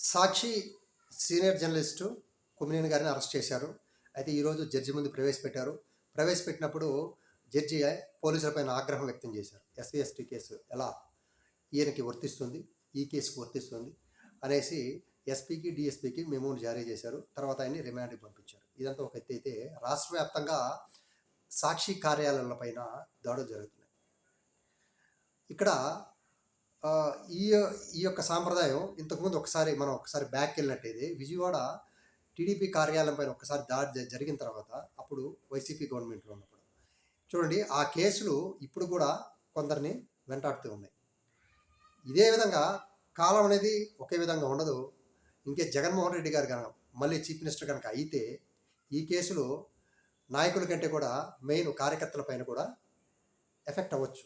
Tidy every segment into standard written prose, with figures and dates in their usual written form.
సాక్షి senior journalist Kommineni గారిని arrest చేశారు. అయితే ఈరోజు జడ్జి ముందు ప్రవేశపెట్టారు. ప్రవేశపెట్టినప్పుడు జడ్జి పోలీసులపైన ఆగ్రహం వ్యక్తం చేశారు. ఎస్సీ ఎస్టీ కేసు ఎలా ఈయనకి వర్తిస్తుంది, ఈ కేసుకు వర్తిస్తుంది అనేసి ఎస్పీకి డిఎస్పీకి మెమోని జారీ చేశారు. తర్వాత ఆయన్ని రిమాండ్కి పంపించారు. ఇదంతా ఒక ఎత్తు అయితే రాష్ట్ర వ్యాప్తంగా సాక్షి కార్యాలయాలపైన దాడులు జరుగుతున్నాయి. ఇక్కడ ఈ ఈ యొక్క సాంప్రదాయం ఇంతకుముందు మనం ఒకసారి బ్యాక్ వెళ్ళినట్టయితే విజయవాడ టీడీపీ కార్యాలయం పైన ఒకసారి దాడి జరిగిన తర్వాత అప్పుడు వైసీపీ గవర్నమెంట్లో ఉన్నప్పుడు చూడండి ఆ కేసులు ఇప్పుడు కూడా కొందరిని వెంటాడుతూ ఉన్నాయి. ఇదే విధంగా కాలం అనేది ఒకే విధంగా ఉండదు. ఇంకే జగన్మోహన్ రెడ్డి గారు కనుక మళ్ళీ చీఫ్ మినిస్టర్ కనుక అయితే ఈ కేసులు నాయకుల కంటే కూడా మెయిన్ కార్యకర్తల పైన కూడా ఎఫెక్ట్ అవ్వచ్చు.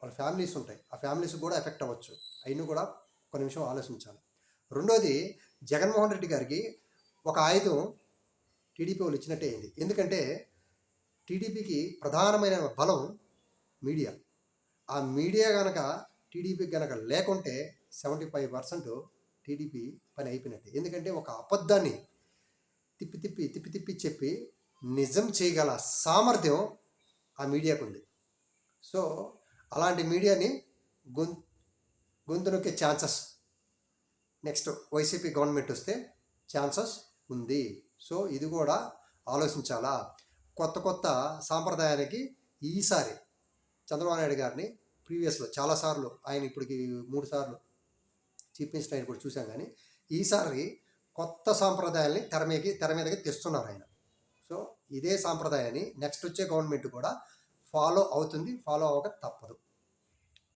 వాళ్ళ ఫ్యామిలీస్ ఉంటాయి, ఆ ఫ్యామిలీస్ కూడా ఎఫెక్ట్ అవ్వచ్చు. అయినా కూడా ఒక నిమిషం ఆలోచించాలి. రెండోది, జగన్మోహన్ రెడ్డి గారికి ఒక ఆయుధం టీడీపీ వాళ్ళు ఇచ్చినట్టే అయింది. ఎందుకంటే టీడీపీకి ప్రధానమైన బలం మీడియా. ఆ మీడియా కనుక టీడీపీకి కనుక లేకుంటే 75% టీడీపీ పని అయిపోయినట్టే. ఎందుకంటే ఒక అబద్ధాన్ని తిప్పి తిప్పి తిప్పి తిప్పి చెప్పి నిజం చేయగల సామర్థ్యం ఆ మీడియాకు ఉంది. సో అలాంటి మీడియాని గొంతు నొక్కే ఛాన్సెస్ నెక్స్ట్ వైసీపీ గవర్నమెంట్ వస్తే ఛాన్సెస్ ఉంది. సో ఇది కూడా ఆలోచించాలా. కొత్త కొత్త సాంప్రదాయానికి ఈసారి చంద్రబాబు నాయుడు గారిని ప్రీవియస్లో చాలాసార్లు ఆయన ఇప్పటికి 3 సార్లు చీఫ్ మినిస్టర్ అయిన కూడా చూసాం, కానీ ఈసారి కొత్త సాంప్రదాయాల్ని తెర మీదకి తెస్తున్నారు ఆయన. సో ఇదే సాంప్రదాయాన్ని నెక్స్ట్ వచ్చే గవర్నమెంట్ కూడా ఫాలో అవుతుంది, ఫాలో అవ్వక తప్పదు.